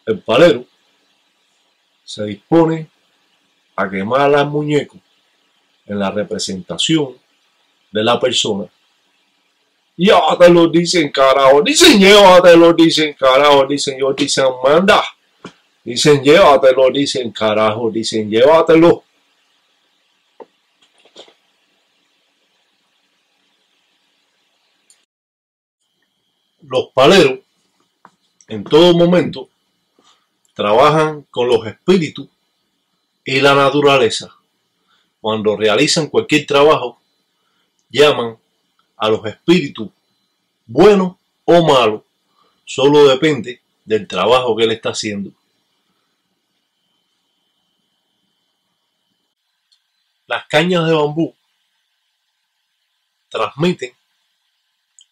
El palero se dispone a quemar al muñeco en la representación de la persona. Llévatelo, dicen carajo, dicen llévatelo, dicen carajo, dicen yo, dicen manda, dicen llévatelo, dicen carajo, dicen llévatelo. Los paleros en todo momento trabajan con los espíritus y la naturaleza. Cuando realizan cualquier trabajo, llaman a los espíritus buenos o malos. Solo depende del trabajo que él está haciendo. Las cañas de bambú transmiten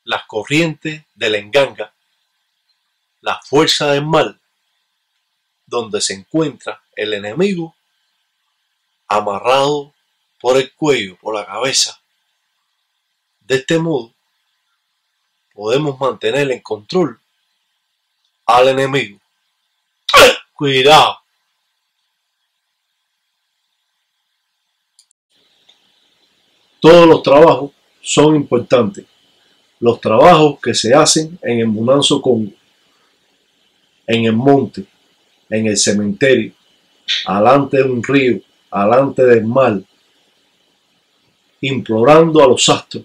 las corrientes del enganga, la fuerza del mal, donde se encuentra el enemigo amarrado por el cuello, por la cabeza. De este modo, podemos mantener en control al enemigo. ¡Cuidado! Todos los trabajos son importantes. Los trabajos que se hacen en el Munanzo Congo, en el monte, en el cementerio, alante de un río, alante del mar, implorando a los astros,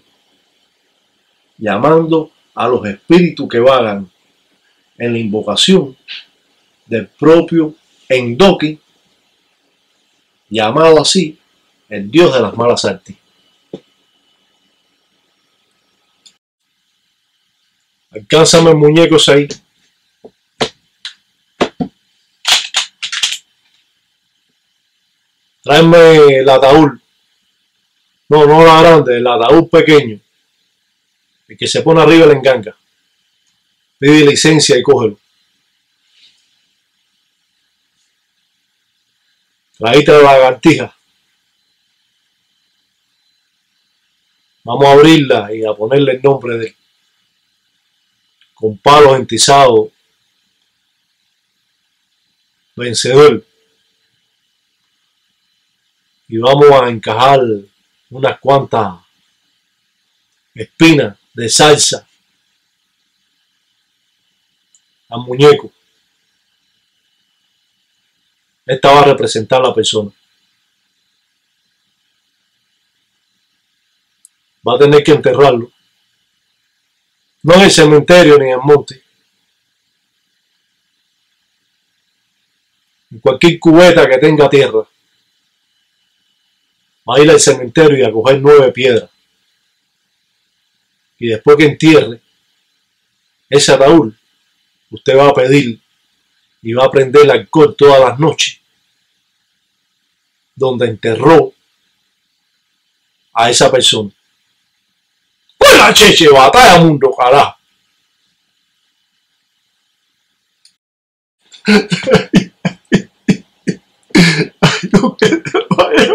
llamando a los espíritus que vagan en la invocación del propio Endoki, llamado así el dios de las malas artes. Alcánzame el muñeco ahí. Tráeme el ataúd. No, no la grande, el ataúd pequeño. El que se pone arriba le enganga. Pide licencia y cógelo. Traíste la lagartija. Vamos a abrirla y a ponerle el nombre de él. Con palos entizados. Vencedor. Y vamos a encajar unas cuantas espinas de salsa al muñeco. Esta va a representar a la persona. Va a tener que enterrarlo. No en el cementerio ni en el monte. En cualquier cubeta que tenga tierra. Va a ir al cementerio y a coger 9 piedras. Y después que entierre ese ataúd, usted va a pedir y va a prender alcohol todas las noches donde enterró a esa persona. ¡Pues la cheche batalla mundo, carajo! Ay, no, que te vaya.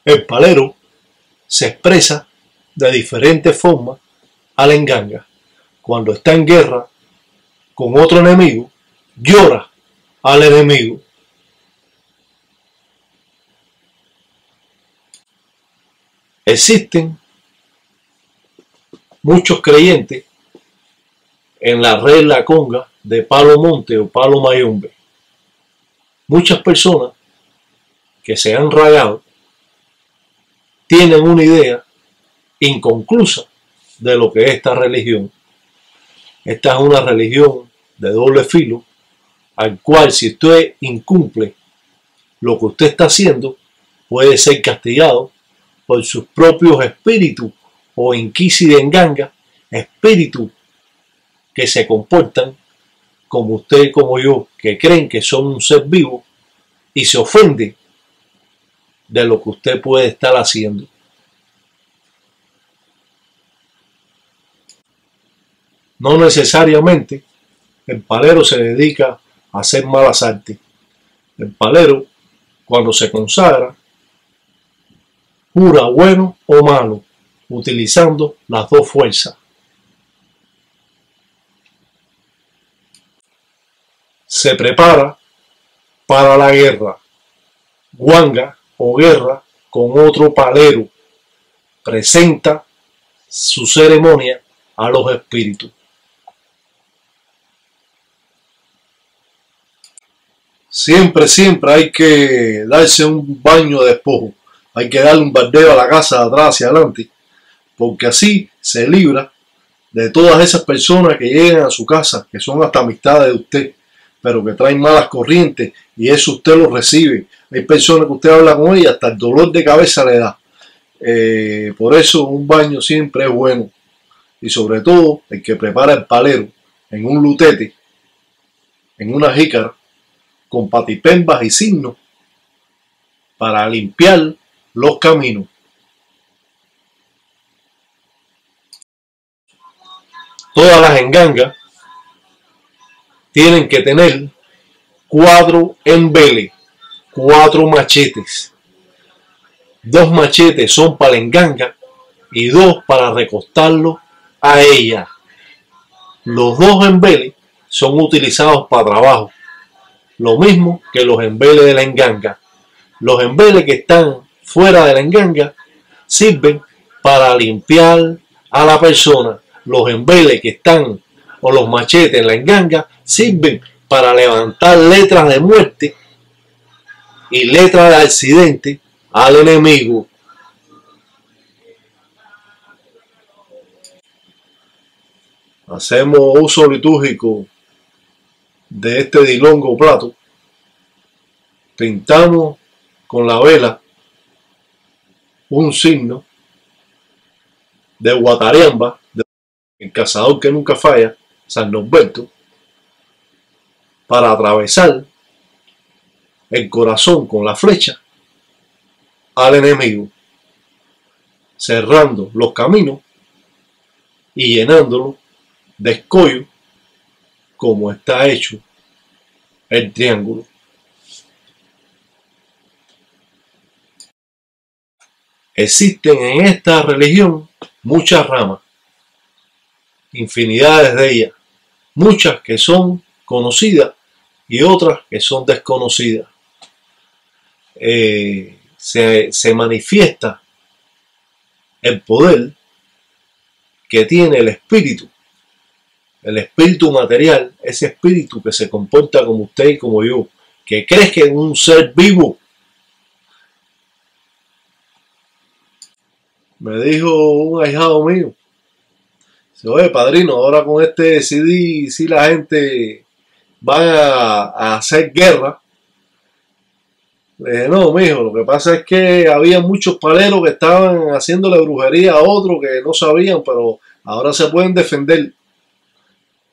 El palero se expresa de diferentes formas al enganga. Cuando está en guerra con otro enemigo, llora al enemigo. Existen muchos creyentes en la regla conga de Palo Monte o Palo Mayombe. Muchas personas que se han rayado tienen una idea inconclusa de lo que es esta religión. Esta es una religión de doble filo, al cual si usted incumple lo que usted está haciendo, puede ser castigado por sus propios espíritus o inquisi de enganga, espíritus que se comportan como usted y como yo, que creen que son un ser vivo y se ofenden de lo que usted puede estar haciendo. No necesariamente el palero se dedica a hacer malas artes. El palero, cuando se consagra, jura bueno o malo, utilizando las dos fuerzas. Se prepara para la guerra, guanga o guerra con otro palero. Presenta su ceremonia a los espíritus. Siempre hay que darse un baño de despojo. Hay que darle un baldeo a la casa de atrás hacia adelante, porque así se libra de todas esas personas que llegan a su casa, que son hasta amistades de usted, pero que traen malas corrientes, y eso usted lo recibe. Hay personas que usted habla con ellas, hasta el dolor de cabeza le da. Por eso un baño siempre es bueno. Y sobre todo el que prepara el palero en un lutete, en una jícara, con patipembas y signos, para limpiar los caminos. Todas las engangas tienen que tener 4 embeles, 4 machetes. 2 machetes son para la enganga y 2 para recostarlo a ella. Los 2 embeles son utilizados para trabajo, lo mismo que los embeles de la enganga. Los embeles que están fuera de la enganga sirven para limpiar a la persona. Los embeles que están, o los machetes en la enganga, sirven para levantar letras de muerte y letras de accidente al enemigo. Hacemos uso litúrgico de este dilongo plato. Pintamos con la vela un signo de Guatariamba, el cazador que nunca falla, San Norberto, para atravesar el corazón con la flecha al enemigo, cerrando los caminos y llenándolo de escollo, como está hecho el triángulo. Existen en esta religión muchas ramas, infinidades de ellas, muchas que son conocidas y otras que son desconocidas. Se manifiesta el poder que tiene el espíritu material, ese espíritu que se comporta como usted y como yo, que cree en un ser vivo. Me dijo un ahijado mío, oye padrino, ahora con este CD, si la gente va a hacer guerra. Le dije, no, mijo, lo que pasa es que había muchos paleros que estaban haciéndole brujería a otros que no sabían, pero ahora se pueden defender.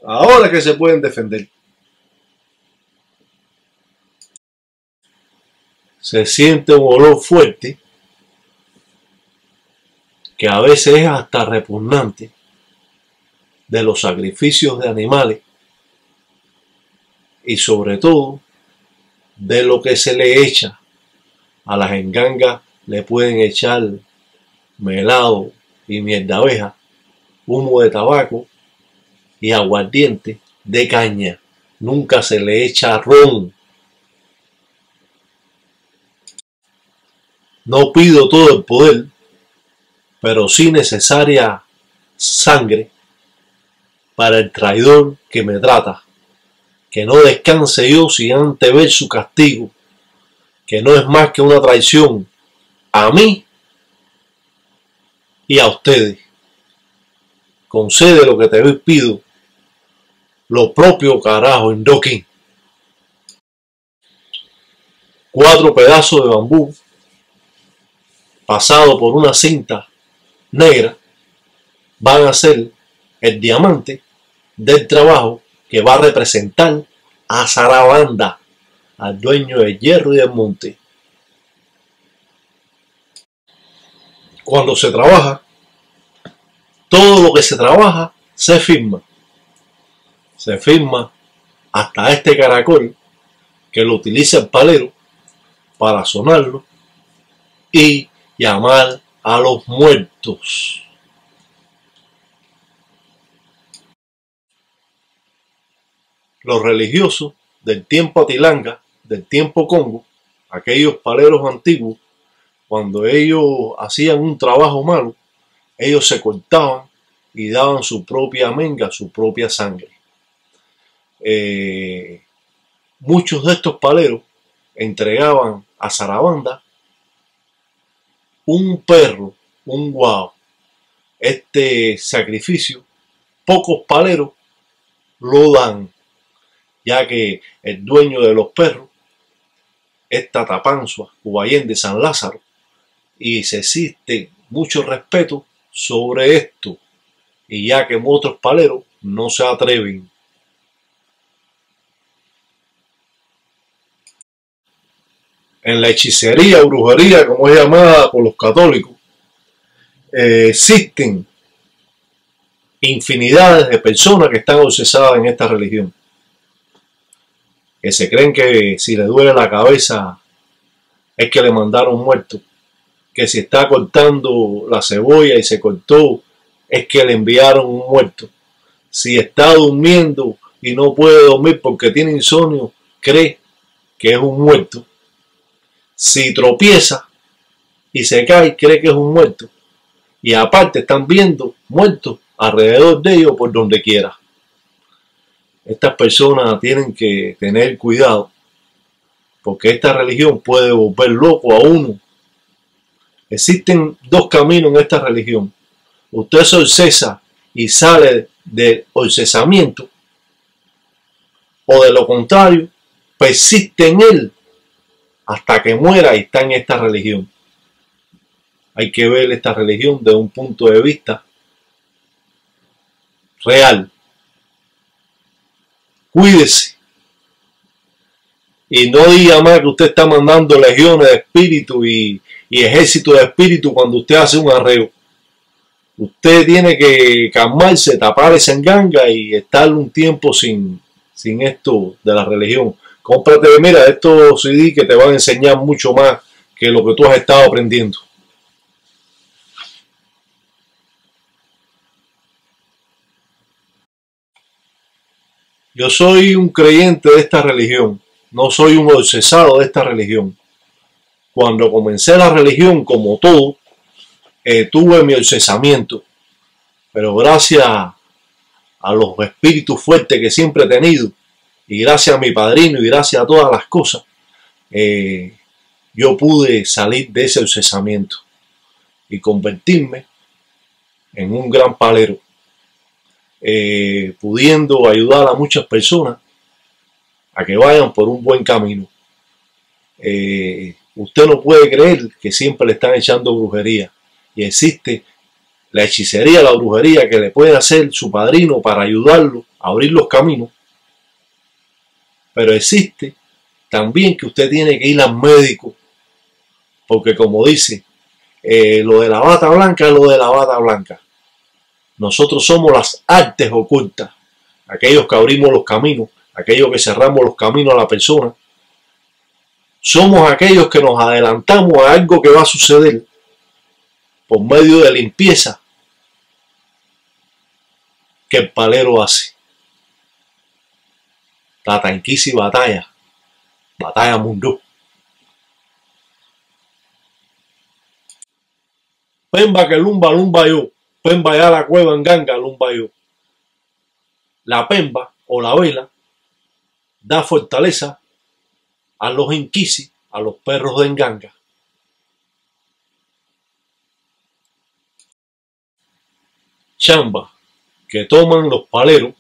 Ahora que se pueden defender. Se siente un olor fuerte que a veces es hasta repugnante, de los sacrificios de animales y sobre todo de lo que se le echa. A las engangas le pueden echar melado y miel de abeja, humo de tabaco y aguardiente de caña. Nunca se le echa ron. No pido todo el poder, pero sí necesaria sangre para el traidor que me trata. Que no descanse yo sin antes ver su castigo, que no es más que una traición a mí y a ustedes. Concede lo que te pido, lo propio, carajo, Indoquín. 4 pedazos de bambú pasado por una cinta negra van a ser el diamante del trabajo que va a representar a Sarabanda, al dueño del hierro y del monte. Cuando se trabaja, todo lo que se trabaja se firma. Se firma hasta este caracol que lo utiliza el palero para sonarlo y llamar a los muertos. los religiosos del tiempo Atilanga, del tiempo Congo, aquellos paleros antiguos, cuando ellos hacían un trabajo malo, ellos se cortaban y daban su propia menga, su propia sangre. Muchos de estos paleros entregaban a Sarabanda un perro, un guau. Este sacrificio, pocos paleros lo dan, ya que el dueño de los perros es Tatapanzua, Ubayén de San Lázaro, y se existe mucho respeto sobre esto, y ya que otros paleros no se atreven. En la hechicería o brujería, como es llamada por los católicos, existen infinidades de personas que están obsesadas en esta religión, que se creen que si le duele la cabeza es que le mandaron muerto, que si está cortando la cebolla y se cortó es que le enviaron un muerto, si está durmiendo y no puede dormir porque tiene insomnio, cree que es un muerto, si tropieza y se cae, cree que es un muerto, y aparte están viendo muertos alrededor de ellos por donde quiera. Estas personas tienen que tener cuidado, porque esta religión puede volver loco a uno. Existen dos caminos en esta religión. Usted se obsesa y sale del obsesamiento, o de lo contrario, persiste en él hasta que muera y está en esta religión. Hay que ver esta religión desde un punto de vista real. Cuídese y no diga más que usted está mandando legiones de espíritu y ejército de espíritu cuando usted hace un arreo. Usted tiene que calmarse, tapar esa enganga y estar un tiempo sin esto de la religión. Cómprate, mira, estos CD que te van a enseñar mucho más que lo que tú has estado aprendiendo. Yo soy un creyente de esta religión, no soy un obsesado de esta religión. Cuando comencé la religión, como todo, tuve mi obsesamiento, pero gracias a los espíritus fuertes que siempre he tenido, y gracias a mi padrino, y gracias a todas las cosas, yo pude salir de ese obsesamiento y convertirme en un gran palero, pudiendo ayudar a muchas personas a que vayan por un buen camino. Usted no puede creer que siempre le están echando brujería, y existe la hechicería, la brujería que le puede hacer su padrino para ayudarlo a abrir los caminos, pero existe también que usted tiene que ir al médico, porque como dice, lo de la bata blanca es lo de la bata blanca. Nosotros somos las artes ocultas, aquellos que abrimos los caminos, aquellos que cerramos los caminos a la persona. Somos aquellos que nos adelantamos a algo que va a suceder por medio de limpieza que el palero hace. Tatanquisi batalla, batalla mundo. Pemba que lumba, lumba yo. Pemba ya la cueva en ganga, lumba yo. La pemba o la vela da fortaleza a los inquisi, a los perros de enganga. Chamba que toman los paleros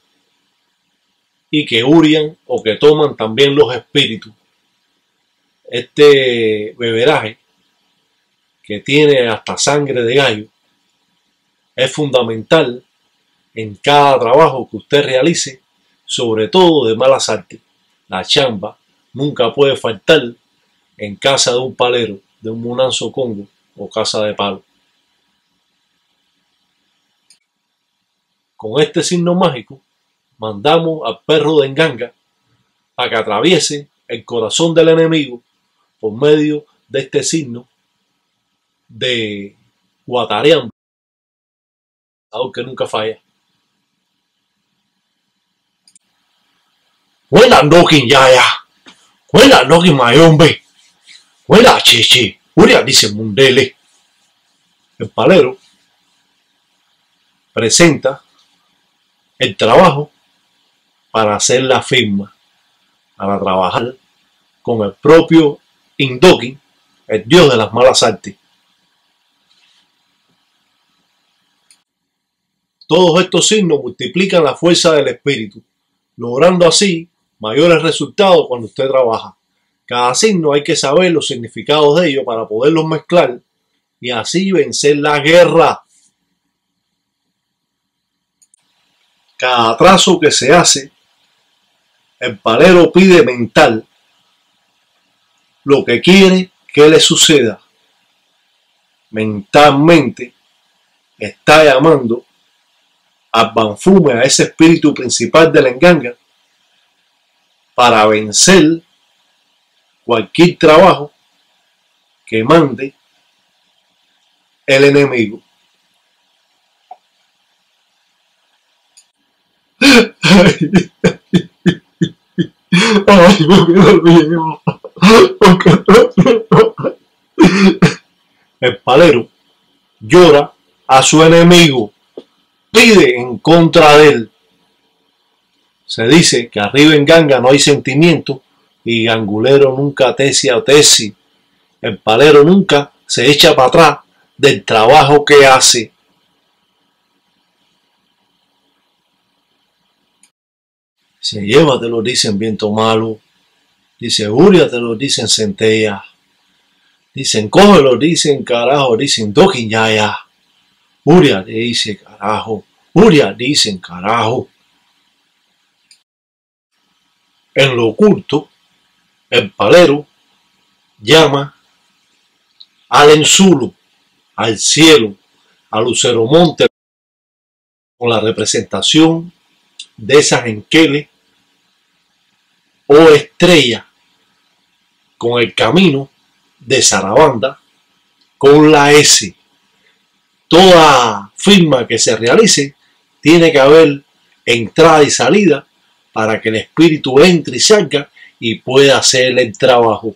y que hurian o que toman también los espíritus. Este beberaje que tiene hasta sangre de gallo es fundamental en cada trabajo que usted realice, sobre todo de malas artes. La chamba nunca puede faltar en casa de un palero, de un munanzo congo o casa de palo. Con este signo mágico mandamos al perro de enganga a que atraviese el corazón del enemigo por medio de este signo de Guatareamba, que nunca falla. Huela nokin yaya. Huela nokin mayombe. Huela chichi. Uria dice mundele. El palero presenta el trabajo para hacer la firma, para trabajar con el propio Indokin, el dios de las malas artes. Todos estos signos multiplican la fuerza del espíritu, logrando así mayores resultados cuando usted trabaja. Cada signo hay que saber los significados de ellos para poderlos mezclar y así vencer la guerra. Cada trazo que se hace, el palero pide mental lo que quiere que le suceda. Mentalmente está llamando al Banfume, a ese espíritu principal de la enganga, para vencer cualquier trabajo que mande el enemigo. El palero llora a su enemigo, pide en contra de él. Se dice que arriba en ganga no hay sentimiento y gangulero nunca tesia o tesi. El palero nunca se echa para atrás del trabajo que hace. Se lleva, te lo dicen viento malo. Dice Uria, te lo dicen centella. Dicen cógelo, dicen carajo, dicen dokin yaya. Uria dice carajo. Uria dicen carajo. En lo oculto, el palero llama al Ensulo, al cielo, al Luceromonte, con la representación de esas enqueles o estrellas, con el camino de Sarabanda, con la S. Toda firma que se realice tiene que haber entrada y salida para que el espíritu entre y salga y pueda hacer el trabajo.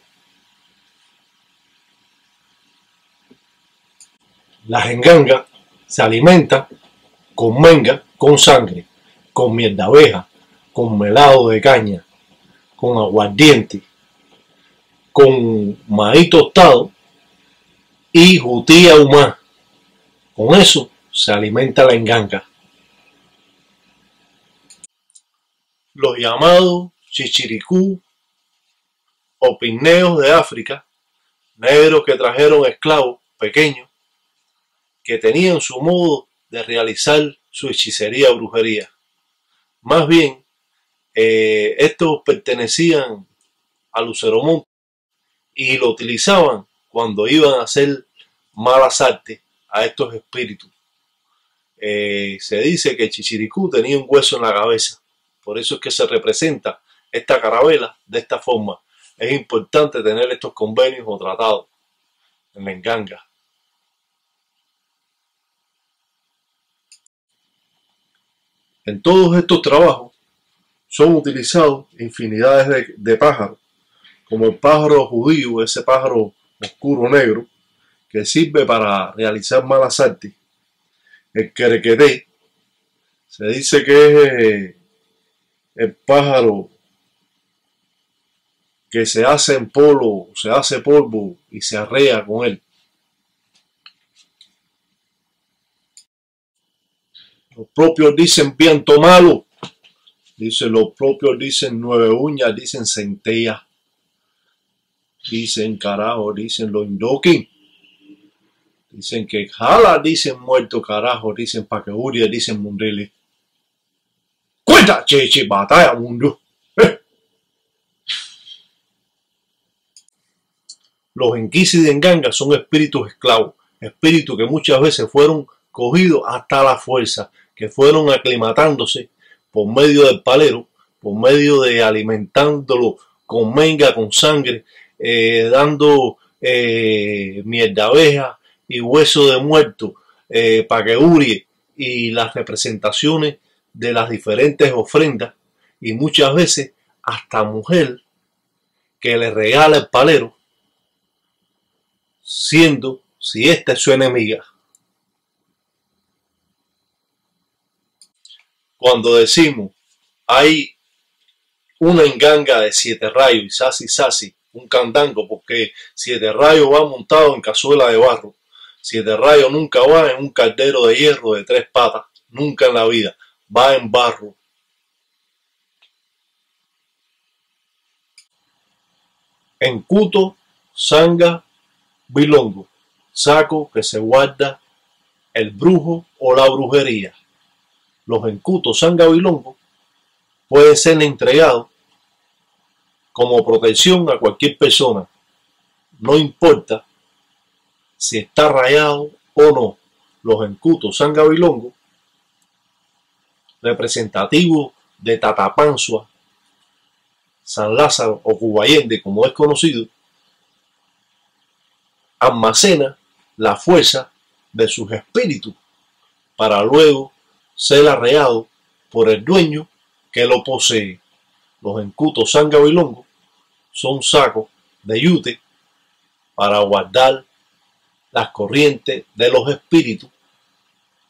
Las engangas se alimentan con menga, con sangre, con miel de abeja, con melado de caña, con aguardiente, con maíz tostado y jutía humana. Con eso se alimenta la enganga. Los llamados chichiricú o pigmeos de África, negros que trajeron esclavos pequeños, que tenían su modo de realizar su hechicería o brujería. Más bien, estos pertenecían a Luceromonte y lo utilizaban cuando iban a hacer malas artes a estos espíritus. Se dice que el chichiricú tenía un hueso en la cabeza. Por eso es que se representa esta carabela de esta forma. Es importante tener estos convenios o tratados en la enganga. En todos estos trabajos son utilizados infinidades de pájaros, como el pájaro judío, ese pájaro oscuro negro, que sirve para realizar malas artes. El querequeté, se dice que es el pájaro que se hace en polvo, se hace polvo y se arrea con él. Los propios dicen viento malo, dicen los propios dicen nueve uñas, dicen centella, dicen carajo, dicen los indokin, dicen que jala, dicen muerto carajo, dicen paqueuria, dicen mundele. Cuenta, cheche, batalla mundo. Los enquisi de enganga son espíritus esclavos, espíritus que muchas veces fueron cogidos hasta la fuerza, que fueron aclimatándose por medio del palero, por medio de alimentándolo con menga, con sangre, dando miel de abeja y hueso de muerto, paqueurie y las representaciones de las diferentes ofrendas, y muchas veces hasta mujer que le regala el palero, siendo si esta es su enemiga. Cuando decimos hay una enganga de 7 rayos y sasi, un candango, porque 7 rayos va montado en cazuela de barro, 7 rayos nunca va en un caldero de hierro de 3 patas, nunca en la vida, va en barro. Encuto, sanga, bilongo, saco que se guarda el brujo o la brujería. Los encutos, sanga, bilongo pueden ser entregados como protección a cualquier persona, no importa si está rayado o no. Los encutos, sanga, bilongo, representativos de Tatapanzua, San Lázaro o Cubayende, como es conocido, almacena la fuerza de sus espíritus para luego ser arreado por el dueño que lo posee. Los encutos, sanga, bilongo son sacos de yute para guardar las corrientes de los espíritus,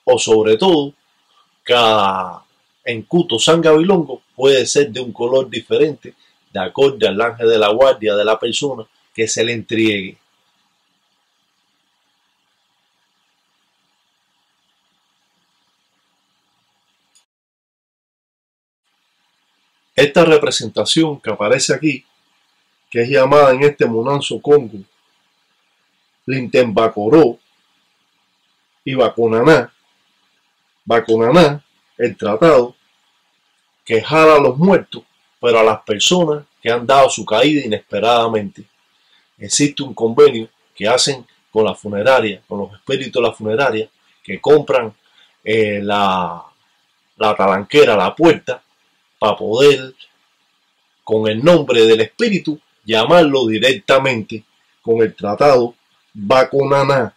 o sobre todo cada encuto, sanga, bilongo puede ser de un color diferente de acorde al ángel de la guardia de la persona que se le entregue. Esta representación que aparece aquí, que es llamada en este Monanzo Congo Lintembacoró y Bacunaná, el tratado que jala a los muertos, pero a las personas que han dado su caída inesperadamente. Existe un convenio que hacen con la funeraria, con los espíritus de la funeraria, que compran la talanquera, la puerta, para poder, con el nombre del espíritu, llamarlo directamente con el tratado Bacunaná,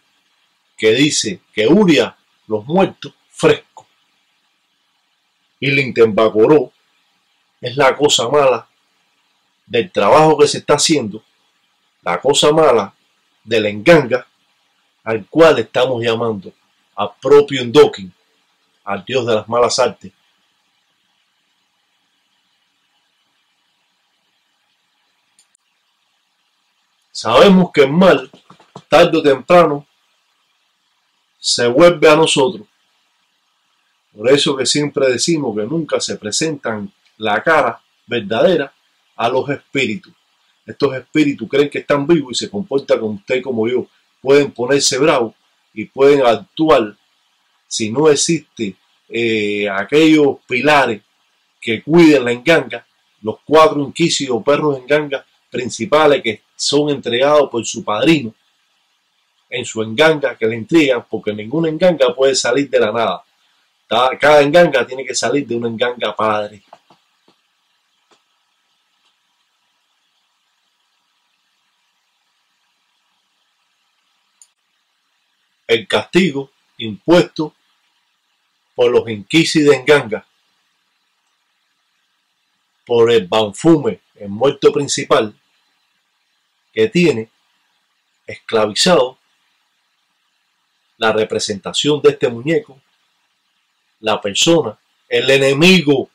que dice que huria los muertos frescos. Y Lintembacoró es la cosa mala del trabajo que se está haciendo, la cosa mala de la enganga, al cual estamos llamando al propio Endokin, al dios de las malas artes. Sabemos que el mal, tarde o temprano, se vuelve a nosotros. Por eso que siempre decimos que nunca se presentan la cara verdadera a los espíritus. Estos espíritus creen que están vivos y se comportan como usted y como yo. Pueden ponerse bravos y pueden actuar si no existe aquellos pilares que cuiden la enganga, los 4 inquisitos perros enganga principales que son entregados por su padrino en su enganga que le entregan, porque ninguna enganga puede salir de la nada. Cada enganga tiene que salir de una enganga padre. El castigo impuesto por los inquisitos de enganga, por el banfume, el muerto principal, que tiene esclavizado la representación de este muñeco, la persona, el enemigo.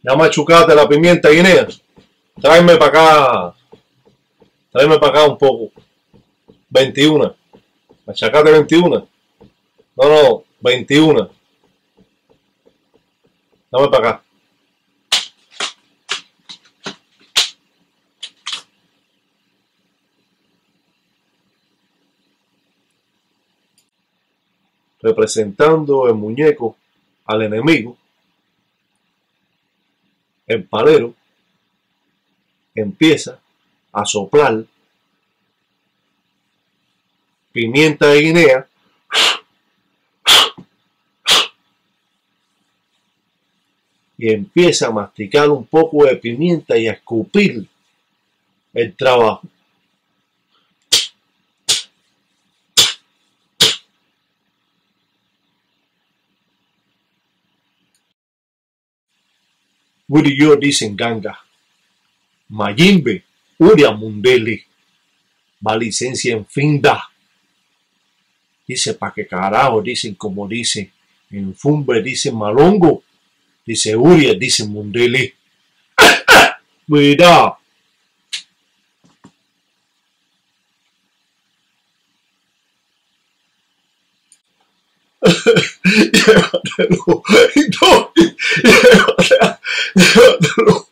Ya machucate la pimienta, Guinea. Tráeme para acá un poco. 21. Machacate 21. No, 21. Dame para acá. Representando el muñeco al enemigo, el palero empieza a soplar pimienta de Guinea y empieza a masticar un poco de pimienta y a escupir el trabajo. Wiriyo dicen ganga. Mayimbe, Uria Mundele. Va licencia en finda. Dice pa' que carajo, dicen como dice. En Fumbe dicen malongo. Dice Uria, dicen Mundele. Cuidado. Llévatelo. No, llévatelo.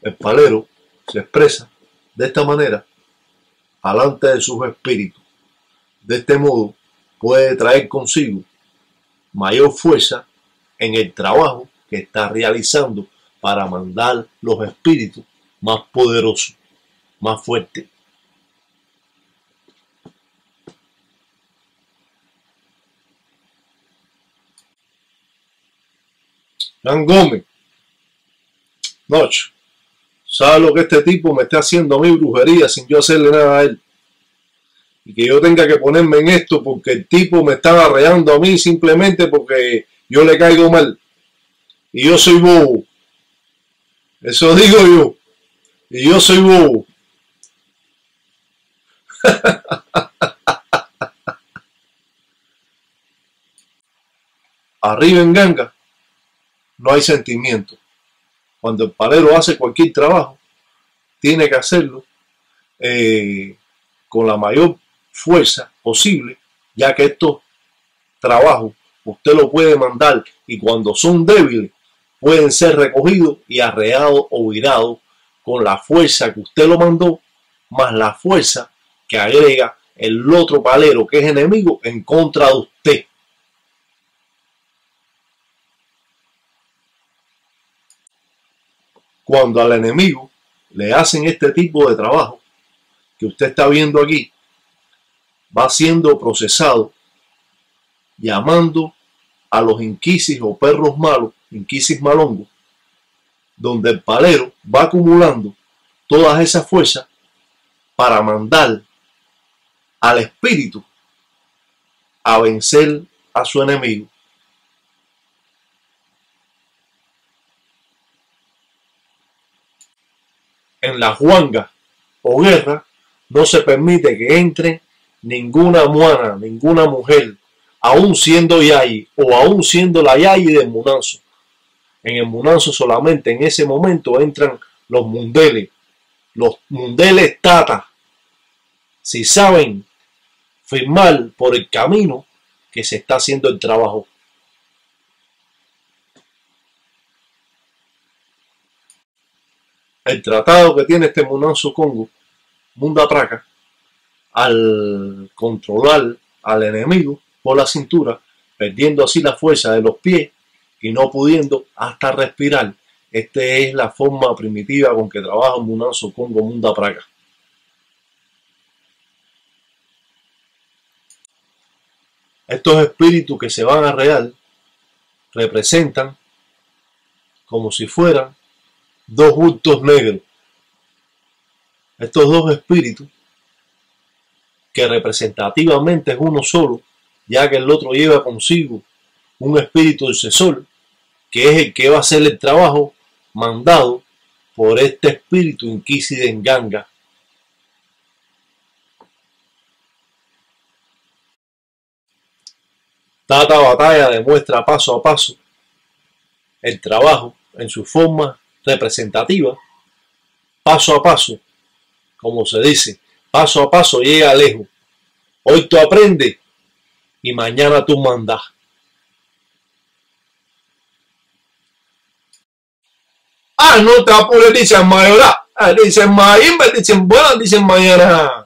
El palero se expresa de esta manera alante de sus espíritus. De este modo puede traer consigo mayor fuerza en el trabajo que está realizando para mandar los espíritus más poderosos, más fuertes. Jan Gómez, Noche, ¿sabe lo que este tipo me está haciendo a mí brujería sin yo hacerle nada a él? Y que yo tenga que ponerme en esto porque el tipo me está arreando a mí simplemente porque yo le caigo mal. Y yo soy bobo. Eso digo yo. Y yo soy bobo. Arriba en ganga no hay sentimiento. Cuando el palero hace cualquier trabajo, tiene que hacerlo con la mayor fuerza posible, ya que estos trabajos usted lo puede mandar y cuando son débiles pueden ser recogidos y arreados o virados con la fuerza que usted lo mandó, más la fuerza que agrega el otro palero que es enemigo en contra de usted. Cuando al enemigo le hacen este tipo de trabajo que usted está viendo aquí, va siendo procesado llamando a los inquisis o perros malos, inquisis malongos, donde el palero va acumulando todas esas fuerzas para mandar al espíritu a vencer a su enemigo. En la juanga o guerra no se permite que entre ninguna muana, ninguna mujer, aún siendo yayi o aún siendo la yayi del munanzo. En el munanzo solamente en ese momento entran los mundeles tata, si saben firmar por el camino que se está haciendo el trabajo. El tratado que tiene este munanzo Congo, Munda Praca, al controlar al enemigo por la cintura, perdiendo así la fuerza de los pies y no pudiendo hasta respirar. Esta es la forma primitiva con que trabaja el munanzo Congo Munda Praca. Estos espíritus que se van a real representan como si fueran dos bultos negros. Estos dos espíritus, que representativamente es uno solo, ya que el otro lleva consigo un espíritu intercesor, que es el que va a hacer el trabajo mandado por este espíritu Inquisi Nganga. Tata Batalla demuestra paso a paso el trabajo en su forma representativa, paso a paso, como se dice, paso a paso llega lejos. Hoy tú aprendes y mañana tú mandas. No te apures, dicen mayoría. Dicen maimba, dicen buenas, dicen mañana.